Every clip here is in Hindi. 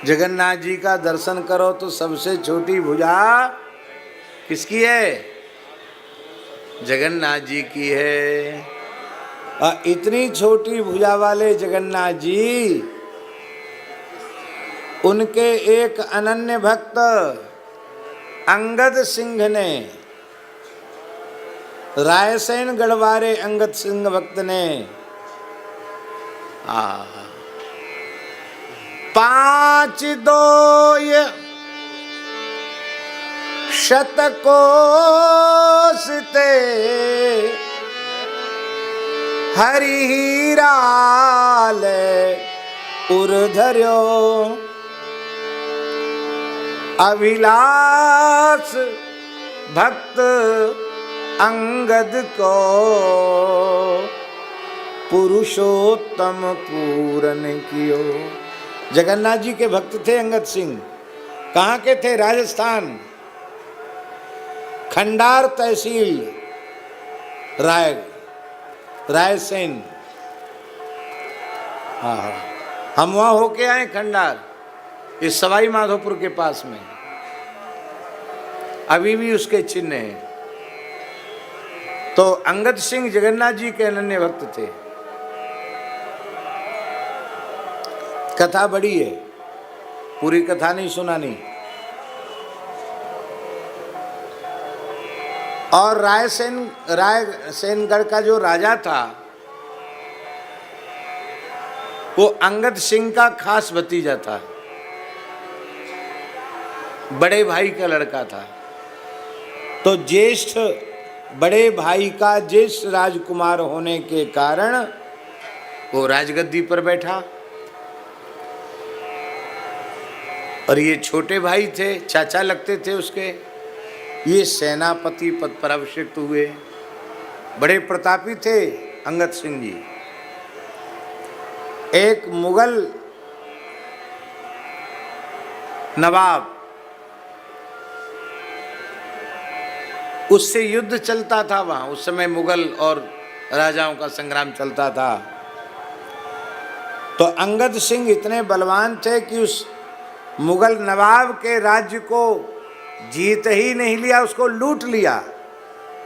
जगन्नाथ जी का दर्शन करो तो सबसे छोटी भुजा किसकी है? जगन्नाथ जी की है। और इतनी छोटी भुजा वाले जगन्नाथ जी, उनके एक अनन्य भक्त अंगद सिंह ने, रायसेन गढ़वारे अंगद सिंह भक्त ने 5 दोय शतकोष ते हरिहीराल उर्धर्यो अभिलाष भक्त अंगद को पुरुषोत्तम पूरन कियो। जगन्नाथ जी के भक्त थे अंगद सिंह। कहाँ के थे? राजस्थान, खंडार तहसील, रायसेन। हाँ, हम वहाँ होके आए खंडार, इस सवाई माधोपुर के पास में। अभी भी उसके चिन्ह हैं। तो अंगद सिंह जगन्नाथ जी के अनन्य भक्त थे। कथा बड़ी है, पूरी कथा नहीं सुनानी। और रायसेनगढ़ का जो राजा था वो अंगद सिंह का खास भतीजा था, बड़े भाई का लड़का था। तो ज्येष्ठ बड़े भाई का ज्येष्ठ राजकुमार होने के कारण वो राजगद्दी पर बैठा। और ये छोटे भाई थे, चाचा लगते थे उसके। ये सेनापति पद पर अभिषिक्त हुए। बड़े प्रतापी थे अंगद सिंह जी। एक मुगल नवाब, उससे युद्ध चलता था वहां। उस समय मुगल और राजाओं का संग्राम चलता था। तो अंगद सिंह इतने बलवान थे कि उस मुगल नवाब के राज्य को जीत ही नहीं लिया, उसको लूट लिया,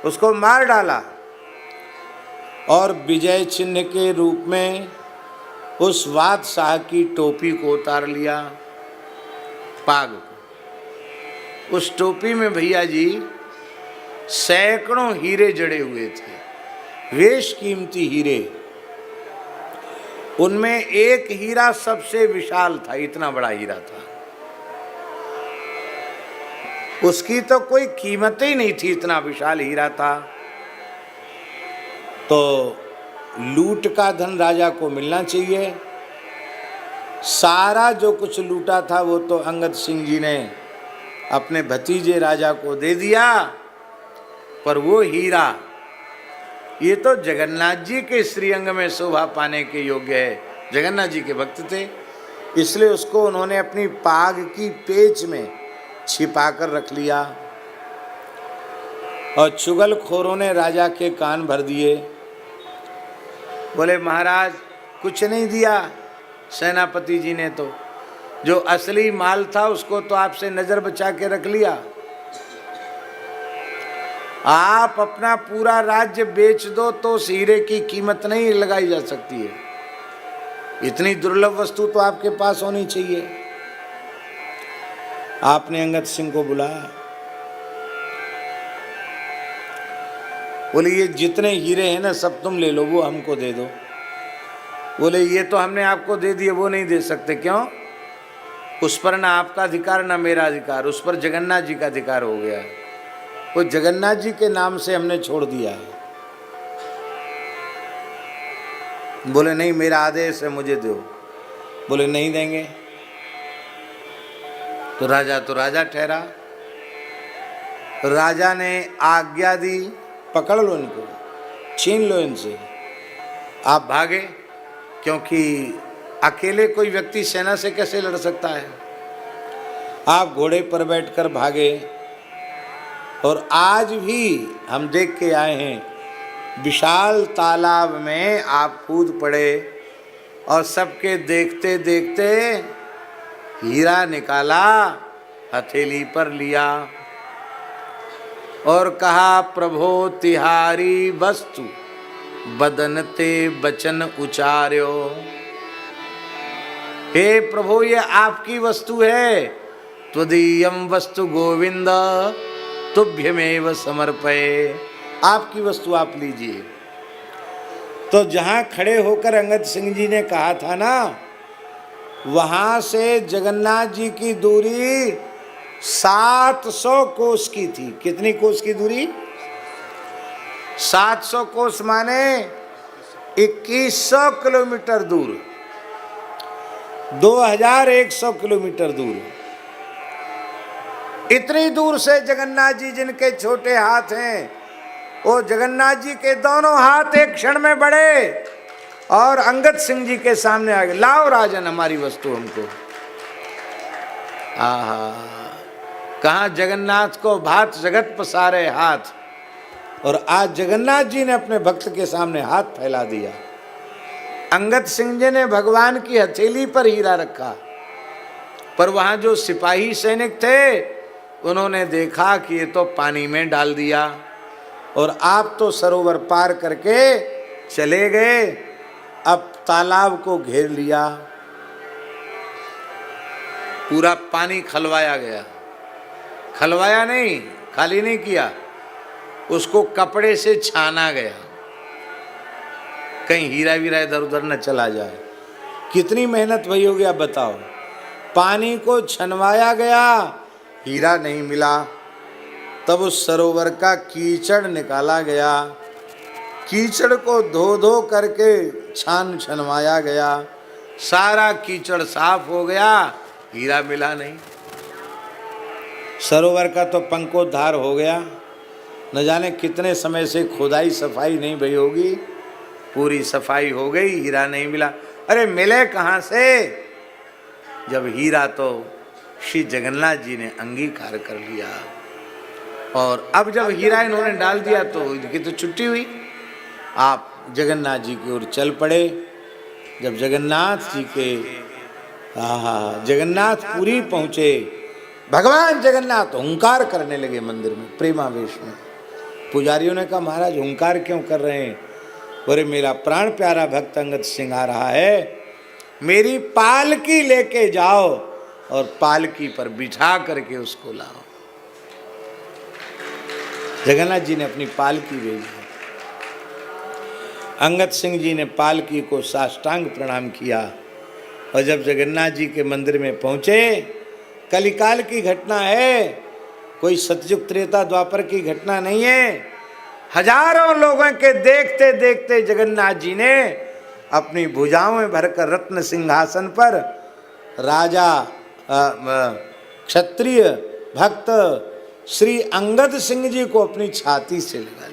उसको मार डाला। और विजय चिन्ह के रूप में उस बादशाह की टोपी को उतार लिया, पाग को। उस टोपी में भैया जी सैकड़ों हीरे जड़े हुए थे, बेश कीमती हीरे। उनमें एक हीरा सबसे विशाल था, इतना बड़ा हीरा था। उसकी तो कोई कीमत ही नहीं थी, इतना विशाल हीरा था। तो लूट का धन राजा को मिलना चाहिए। सारा जो कुछ लूटा था वो तो अंगद सिंह जी ने अपने भतीजे राजा को दे दिया। पर वो हीरा, ये तो जगन्नाथ जी के श्रीअंग में शोभा पाने के योग्य है। जगन्नाथ जी के भक्त थे, इसलिए उसको उन्होंने अपनी पाग की पेच में छिपाकर रख लिया। और चुगलखोरों ने राजा के कान भर दिए। बोले महाराज कुछ नहीं दिया सेनापति जी ने, तो जो असली माल था उसको तो आपसे नजर बचा के रख लिया। आप अपना पूरा राज्य बेच दो तो उस हीरे की कीमत नहीं लगाई जा सकती है। इतनी दुर्लभ वस्तु तो आपके पास होनी चाहिए। आपने अंगद सिंह को बुलाया। बोले ये जितने हीरे हैं ना सब तुम ले लो, वो हमको दे दो। बोले ये तो हमने आपको दे दिए, वो नहीं दे सकते। क्यों? उस पर ना आपका अधिकार ना मेरा अधिकार, उस पर जगन्नाथ जी का अधिकार हो गया है। वो जगन्नाथ जी के नाम से हमने छोड़ दिया है। बोले नहीं मेरा आदेश है, मुझे दो। बोले नहीं देंगे। तो राजा ठहरा। राजा ने आज्ञा दी, पकड़ लो इनको, छीन लो इनसे। आप भागे, क्योंकि अकेले कोई व्यक्ति सेना से कैसे लड़ सकता है। आप घोड़े पर बैठकर भागे। और आज भी हम देख के आए हैं, विशाल तालाब में आप कूद पड़े और सबके देखते देखते हीरा निकाला, हथेली पर लिया और कहा, प्रभो तिहारी वस्तु बदन ते बचन उचार्यो। हे प्रभु, ये आपकी वस्तु है। त्वदीयम वस्तु गोविंद तुभ्यमेव समर्पये। आपकी वस्तु आप लीजिए। तो जहां खड़े होकर अंगद सिंह जी ने कहा था ना, वहां से जगन्नाथ जी की दूरी 700 कोस की थी। कितनी कोस की दूरी? 700 कोस माने 2100 किलोमीटर दूर, 2100 किलोमीटर दूर। इतनी दूर से जगन्नाथ जी, जिनके छोटे हाथ हैं, वो जगन्नाथ जी के दोनों हाथ एक क्षण में बढ़े और अंगद सिंह जी के सामने आ गए। लाओ राजन हमारी वस्तु हमको। आहा, कहाँ जगन्नाथ को भात जगत पसारे हाथ, और आज जगन्नाथ जी ने अपने भक्त के सामने हाथ फैला दिया। अंगद सिंह जी ने भगवान की हथेली पर हीरा रखा, पर वहां जो सिपाही सैनिक थे उन्होंने देखा कि ये तो पानी में डाल दिया, और आप तो सरोवर पार करके चले गए, अब तालाब को घेर लिया, पूरा पानी खलवाया गया। खलवाया नहीं, खाली नहीं किया, उसको कपड़े से छाना गया, कहीं हीरा वीरा इधर उधर न चला जाए। कितनी मेहनत भई होगी आप बताओ। पानी को छनवाया गया, हीरा नहीं मिला। तब उस सरोवर का कीचड़ निकाला गया, कीचड़ को धो धो करके छनवाया गया, सारा कीचड़ साफ हो गया, हीरा मिला नहीं। सरोवर का तो पंखोद्धार हो गया, न जाने कितने समय से खुदाई सफाई नहीं भई होगी, पूरी सफाई हो गई, हीरा नहीं मिला। अरे मिले कहाँ से? जब हीरा तो श्री जगन्नाथ जी ने अंगीकार कर लिया, और अब जब हीरा इन्होंने डाल दिया तो इनकी तो छुट्टी हुई। आप जगन्नाथ जी की ओर चल पड़े। जब जगन्नाथ जी के जगन्नाथपुरी पहुँचे, भगवान जगन्नाथ हुंकार करने लगे मंदिर में प्रेमावेश में। पुजारियों ने कहा, महाराज हुंकार क्यों कर रहे हैं? बोले, मेरा प्राण प्यारा भक्त अंगद सिंह आ रहा है, मेरी पालकी लेके जाओ और पालकी पर बिठा करके उसको लाओ। जगन्नाथ जी ने अपनी पालकी भेजी। अंगद सिंह जी ने पालकी को साष्टांग प्रणाम किया, और जब जगन्नाथ जी के मंदिर में पहुंचे, कलिकाल की घटना है, कोई सतयुग त्रेता द्वापर की घटना नहीं है। हजारों लोगों के देखते देखते जगन्नाथ जी ने अपनी भुजाओं में भरकर रत्न सिंहासन पर राजा क्षत्रिय भक्त श्री अंगद सिंह जी को अपनी छाती से लगा